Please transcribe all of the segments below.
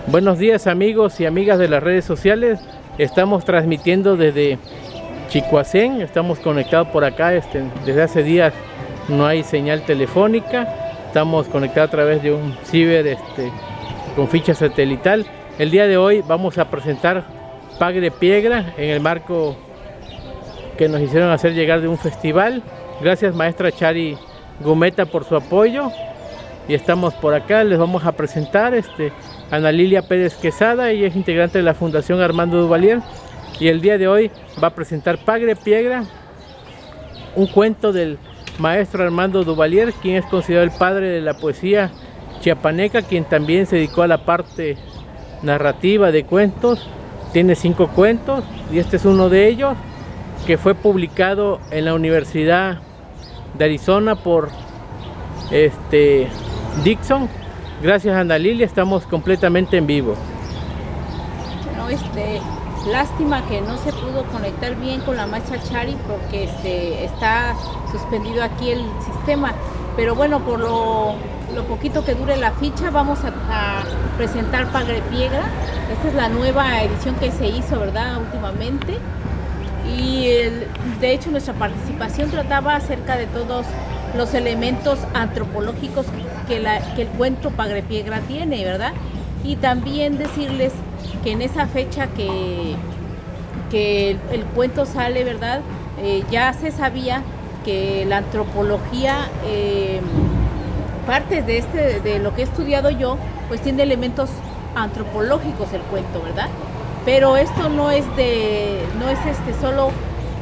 Buenos días amigos y amigas de las redes sociales. Estamos transmitiendo desde Chicoacén. Estamos conectados por acá. Desde hace días no hay señal telefónica. Estamos conectados a través de un ciber con ficha satelital. El día de hoy vamos a presentar Pagre Piegra en el marco que nos hicieron hacer llegar de un festival. Gracias maestra Chari Gumeta por su apoyo. Y estamos por acá, les vamos a presentar Ana Lilia Pérez Quesada. Ella es integrante de la Fundación Armando Duvalier y el día de hoy va a presentar Pagre Piegra, un cuento del maestro Armando Duvalier, quien es considerado el padre de la poesía chiapaneca, quien también se dedicó a la parte narrativa de cuentos. Tiene 5 cuentos y este es uno de ellos, que fue publicado en la Universidad de Arizona por Dixon. Gracias Ana Lilia, estamos completamente en vivo. Bueno, lástima que no se pudo conectar bien con la maestra Chari porque está suspendido aquí el sistema, pero bueno, por lo poquito que dure la ficha vamos a presentar Pagre Piegra. Esta es la nueva edición que se hizo, ¿verdad? Últimamente. Y de hecho nuestra participación trataba acerca de todos los elementos antropológicos que el cuento Pagre Piegra tiene, ¿verdad? Y también decirles que en esa fecha que el cuento sale, ¿verdad? Ya se sabía que la antropología, partes de lo que he estudiado yo, pues tiene elementos antropológicos el cuento, ¿verdad? Pero esto no es solo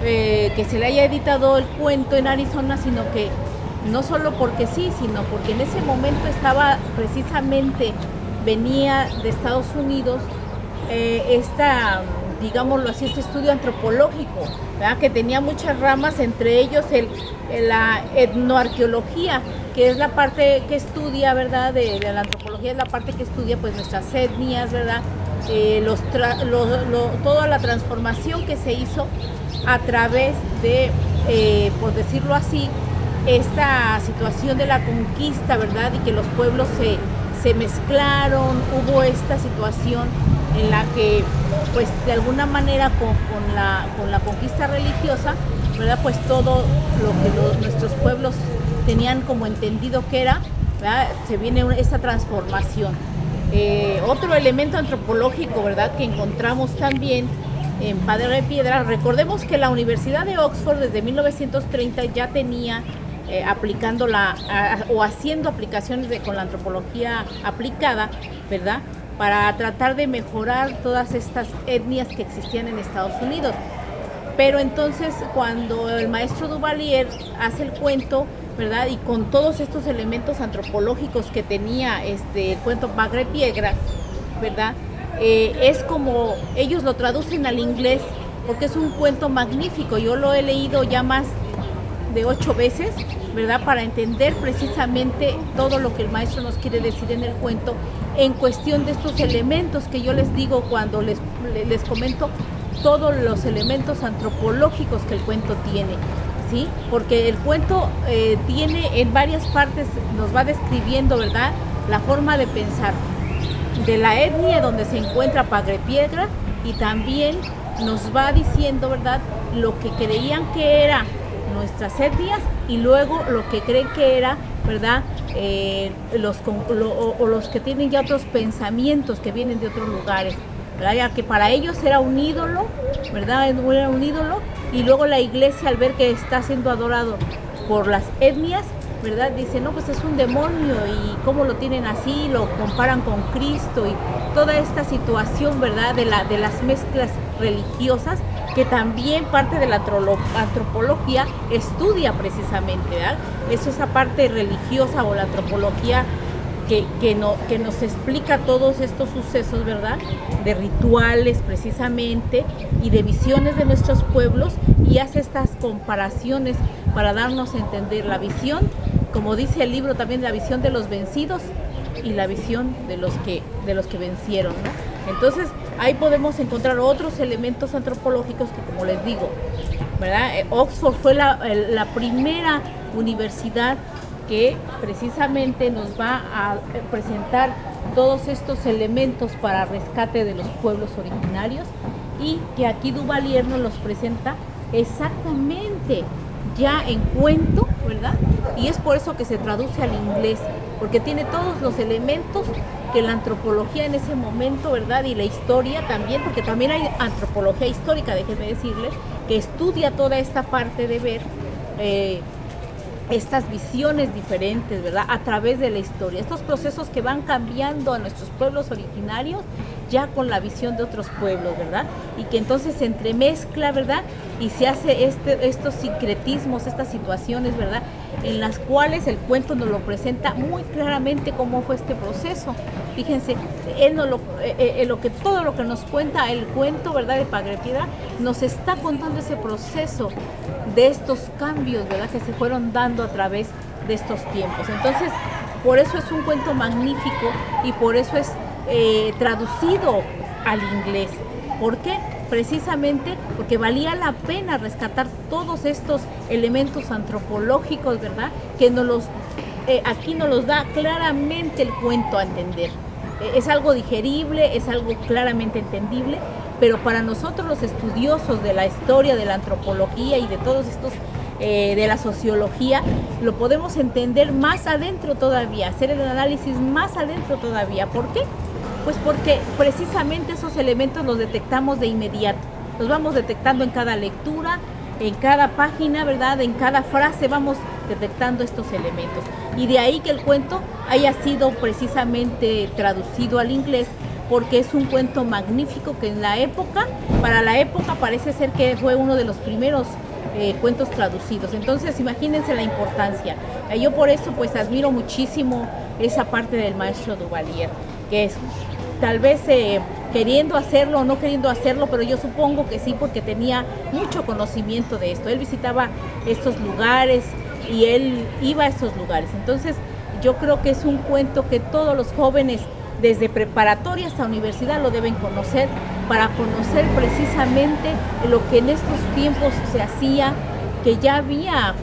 que se le haya editado el cuento en Arizona, sino que no solo porque sí, sino porque en ese momento venía de Estados Unidos digámoslo así, este estudio antropológico, ¿verdad? Que tenía muchas ramas, entre ellos la etnoarqueología, que es la parte que estudia, ¿verdad? De la antropología es la parte que estudia pues nuestras etnias, ¿verdad? Toda la transformación que se hizo a través de, por decirlo así, esta situación de la conquista, ¿verdad? Y que los pueblos se mezclaron, hubo esta situación en la que, pues de alguna manera con la conquista religiosa, ¿verdad? Pues todo lo que nuestros pueblos tenían como entendido que era, ¿verdad? Se viene esta transformación. Otro elemento antropológico, ¿verdad? Que encontramos también en Pagre Piegra. Recordemos que la Universidad de Oxford desde 1930 ya tenía aplicando o haciendo aplicaciones con la antropología aplicada, ¿verdad? Para tratar de mejorar todas estas etnias que existían en Estados Unidos. Pero entonces cuando el maestro Duvalier hace el cuento, ¿verdad? Y con todos estos elementos antropológicos que tenía el cuento Pagre Piegra, ¿verdad? Es como ellos lo traducen al inglés porque es un cuento magnífico. Yo lo he leído ya más de 8 veces, ¿verdad? Para entender precisamente todo lo que el maestro nos quiere decir en el cuento en cuestión de estos elementos que yo les digo cuando les comento todos los elementos antropológicos que el cuento tiene, ¿sí? Porque el cuento tiene en varias partes, nos va describiendo, ¿verdad? La forma de pensar de la etnia donde se encuentra Pagre Piegra y también nos va diciendo, ¿verdad? Lo que creían que era nuestras etnias y luego lo que creen que era, ¿verdad? Los que tienen ya otros pensamientos que vienen de otros lugares, ¿verdad? Ya que para ellos era un ídolo, ¿verdad? Era un ídolo y luego la iglesia al ver que está siendo adorado por las etnias, ¿verdad? Dice, no, pues es un demonio y cómo lo tienen así, lo comparan con Cristo y toda esta situación, ¿verdad? De las mezclas religiosas que también parte de la antropología estudia precisamente, ¿verdad? Es esa parte religiosa o la antropología que nos explica todos estos sucesos, ¿verdad? De rituales precisamente y de visiones de nuestros pueblos y hace estas comparaciones para darnos a entender la visión, como dice el libro también, la visión de los vencidos y la visión de los que vencieron, ¿no? Entonces ahí podemos encontrar otros elementos antropológicos que, como les digo, ¿verdad? Oxford fue la primera universidad que precisamente nos va a presentar todos estos elementos para rescate de los pueblos originarios, y que aquí Duvalier nos los presenta exactamente ya en cuento, ¿verdad? Y es por eso que se traduce al inglés, porque tiene todos los elementos que la antropología en ese momento, ¿verdad? Y la historia también, porque también hay antropología histórica, déjenme decirles, que estudia toda esta parte de ver estas visiones diferentes, ¿verdad? A través de la historia, estos procesos que van cambiando a nuestros pueblos originarios ya con la visión de otros pueblos, ¿verdad? Y que entonces se entremezcla, ¿verdad? Y se hace estos sincretismos, estas situaciones, ¿verdad? En las cuales el cuento nos lo presenta muy claramente cómo fue este proceso. Fíjense, él nos todo lo que nos cuenta el cuento, ¿verdad? De Padre Piedra, nos está contando ese proceso de estos cambios, ¿verdad? Que se fueron dando a través de estos tiempos. Entonces, por eso es un cuento magnífico y por eso es traducido al inglés. ¿Por qué? Precisamente porque valía la pena rescatar todos estos elementos antropológicos, ¿verdad? Que aquí nos los da claramente el cuento a entender. Es algo digerible, es algo claramente entendible, pero para nosotros los estudiosos de la historia, de la antropología y de todos estos, de la sociología, lo podemos entender más adentro todavía, hacer el análisis más adentro todavía. ¿Por qué? Pues porque precisamente esos elementos los detectamos de inmediato, los vamos detectando en cada lectura, en cada página, ¿verdad? En cada frase vamos detectando estos elementos. Y de ahí que el cuento haya sido precisamente traducido al inglés, porque es un cuento magnífico que para la época parece ser que fue uno de los primeros cuentos traducidos. Entonces imagínense la importancia. Yo por eso pues admiro muchísimo esa parte del maestro Duvalier, que es tal vez queriendo hacerlo o no queriendo hacerlo, pero yo supongo que sí, porque tenía mucho conocimiento de esto. Él visitaba estos lugares y él iba a estos lugares. Entonces yo creo que es un cuento que todos los jóvenes, desde preparatoria hasta universidad, lo deben conocer, para conocer precisamente lo que en estos tiempos se hacía, que ya había,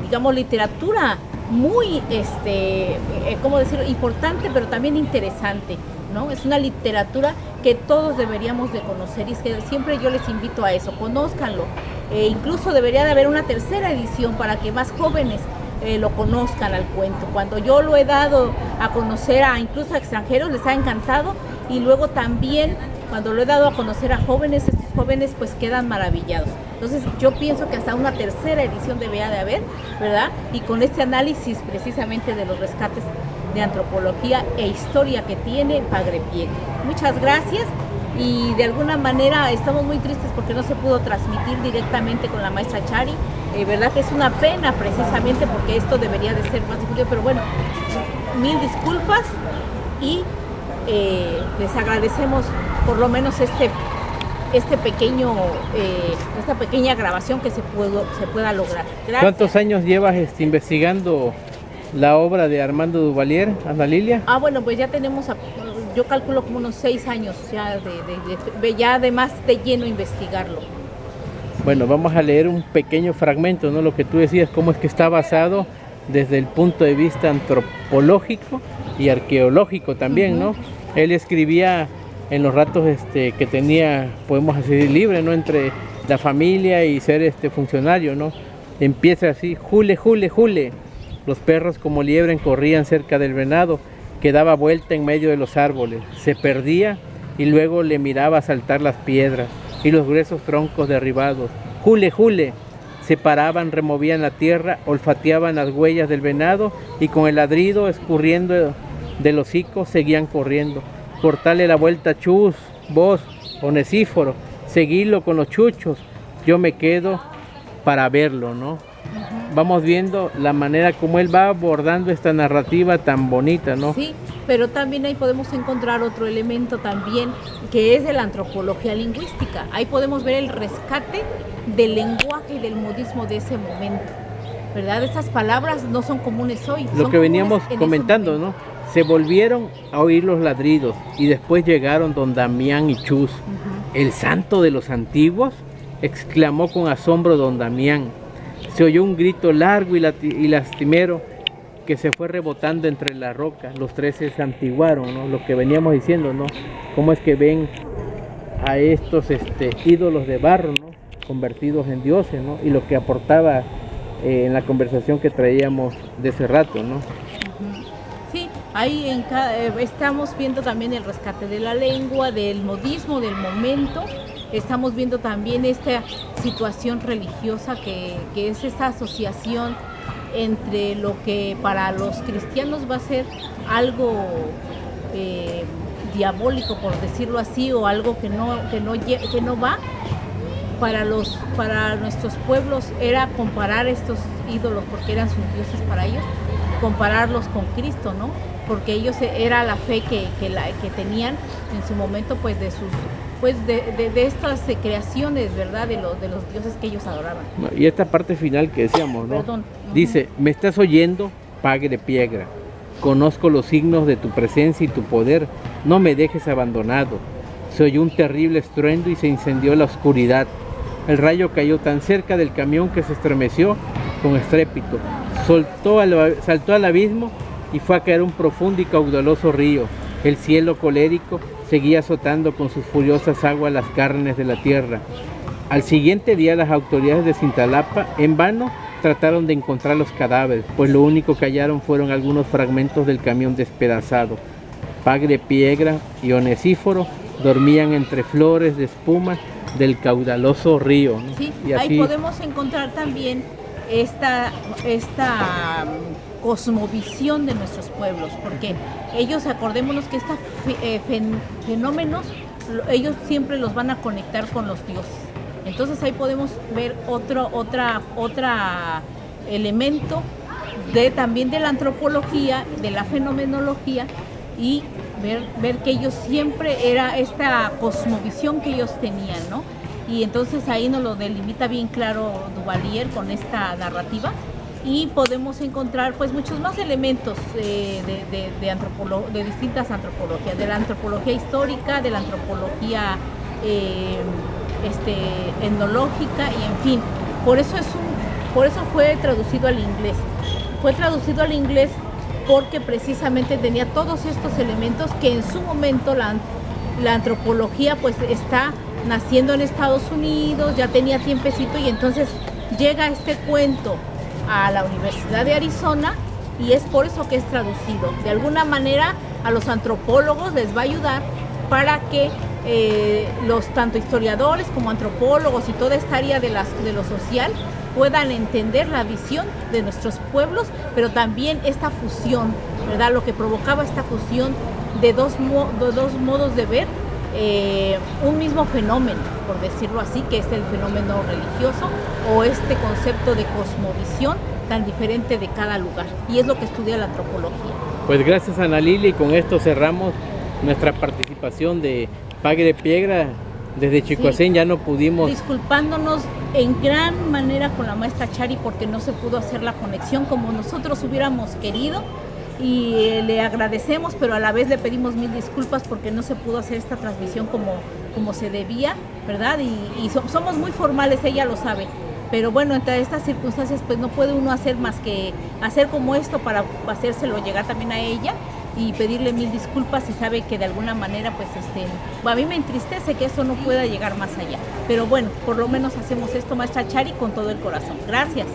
digamos, literatura muy, ¿cómo decirlo?, importante, pero también interesante, ¿no? Es una literatura que todos deberíamos de conocer, y es que siempre yo les invito a eso, conózcanlo. Incluso debería de haber una tercera edición para que más jóvenes lo conozcan al cuento. Cuando yo lo he dado a conocer incluso a extranjeros, les ha encantado, y luego también cuando lo he dado a conocer a jóvenes, estos jóvenes pues quedan maravillados. Entonces yo pienso que hasta una tercera edición debería de haber, ¿verdad? Y con este análisis precisamente de los rescates de antropología e historia que tiene Padre Piedra. Muchas gracias, y de alguna manera estamos muy tristes porque no se pudo transmitir directamente con la maestra Chari. Verdad que es una pena, precisamente porque esto debería de ser más difundido, pero bueno, mil disculpas, y les agradecemos por lo menos esta pequeña grabación que se pueda lograr. Gracias. ¿Cuántos años llevas investigando la obra de Armando Duvalier, Ana Lilia? Bueno, pues ya tenemos, yo calculo como unos 6 años ya ya de más de lleno investigarlo. Bueno, vamos a leer un pequeño fragmento, ¿no? Lo que tú decías, cómo es que está basado desde el punto de vista antropológico y arqueológico también, ¿no? Él escribía en los ratos que tenía, podemos decir, libre, ¿no? Entre la familia y ser funcionario, ¿no? Empieza así: jule, jule, jule. Los perros como liebre corrían cerca del venado, que daba vuelta en medio de los árboles. Se perdía y luego le miraba saltar las piedras y los gruesos troncos derribados. Jule, jule. Se paraban, removían la tierra, olfateaban las huellas del venado y con el ladrido escurriendo del hocico seguían corriendo. Cortarle la vuelta, Chus, vos, Onesíforo, seguilo con los chuchos, yo me quedo para verlo, ¿no? Vamos viendo la manera como él va abordando esta narrativa tan bonita, ¿no? Sí, pero también ahí podemos encontrar otro elemento también, que es de la antropología lingüística. Ahí podemos ver el rescate del lenguaje y del modismo de ese momento, ¿verdad? Estas palabras no son comunes hoy. Lo que veníamos comentando, ¿no? Se volvieron a oír los ladridos y después llegaron don Damián y Chus. ¿El santo de los antiguos?, exclamó con asombro don Damián. Se oyó un grito largo y lastimero que se fue rebotando entre las rocas, los tres se santiguaron, ¿no? Lo que veníamos diciendo, ¿no? Cómo es que ven a estos ídolos de barro, ¿no? Convertidos en dioses, ¿no? Y lo que aportaba en la conversación que traíamos de ese rato, ¿no? Sí, ahí estamos viendo también el rescate de la lengua, del modismo, del momento. Estamos viendo también esta situación religiosa que es esta asociación entre lo que para los cristianos va a ser algo diabólico, por decirlo así, o algo que no va. Para nuestros pueblos era comparar estos ídolos, porque eran sus dioses para ellos, compararlos con Cristo, ¿no? Porque ellos era la fe que tenían en su momento, pues de estas creaciones, ¿verdad? De los dioses que ellos adoraban. Y esta parte final que decíamos, ¿no? Perdón. Dice, ¿me estás oyendo, Padre Piedra? Conozco los signos de tu presencia y tu poder, no me dejes abandonado. Se oyó un terrible estruendo y se incendió la oscuridad. El rayo cayó tan cerca del camión que se estremeció con estrépito. Saltó al abismo y fue a caer un profundo y caudaloso río. El cielo colérico seguía azotando con sus furiosas aguas las carnes de la tierra. Al siguiente día las autoridades de Cintalapa en vano trataron de encontrar los cadáveres, pues lo único que hallaron fueron algunos fragmentos del camión despedazado. Padre Piedra y Onesíforo dormían entre flores de espuma del caudaloso río, ¿no? Sí, y así ahí podemos encontrar también esta cosmovisión de nuestros pueblos, porque ellos, acordémonos que estos fenómenos, ellos siempre los van a conectar con los dioses. Entonces ahí podemos ver otro elemento también de la antropología, de la fenomenología, y ver que ellos siempre era esta cosmovisión que ellos tenían, ¿no? Y entonces ahí nos lo delimita bien claro Duvalier con esta narrativa, y podemos encontrar pues muchos más elementos de distintas antropologías, de la antropología histórica, de la antropología etnológica, y en fin, por eso fue traducido al inglés. Fue traducido al inglés porque precisamente tenía todos estos elementos que en su momento la antropología pues está naciendo en Estados Unidos, ya tenía tiempecito, y entonces llega este cuento a la Universidad de Arizona, y es por eso que es traducido. De alguna manera a los antropólogos les va a ayudar para que los tanto historiadores como antropólogos y toda esta área de lo social puedan entender la visión de nuestros pueblos, pero también esta fusión, ¿verdad? Lo que provocaba esta fusión de dos modos de ver un mismo fenómeno, por decirlo así, que es el fenómeno religioso, o este concepto de cosmovisión tan diferente de cada lugar, y es lo que estudia la antropología. Pues gracias, Ana Lili, y con esto cerramos nuestra participación de Padre Piedra desde Chicoacén. Sí, ya no pudimos. Disculpándonos en gran manera con la maestra Chari porque no se pudo hacer la conexión como nosotros hubiéramos querido, y le agradecemos, pero a la vez le pedimos mil disculpas porque no se pudo hacer esta transmisión como se debía, ¿verdad? Y somos muy formales, ella lo sabe. Pero bueno, entre estas circunstancias pues no puede uno hacer más que hacer como esto para hacérselo llegar también a ella y pedirle mil disculpas, y sabe que de alguna manera pues a mí me entristece que eso no pueda llegar más allá. Pero bueno, por lo menos hacemos esto, maestra Chari, con todo el corazón. Gracias.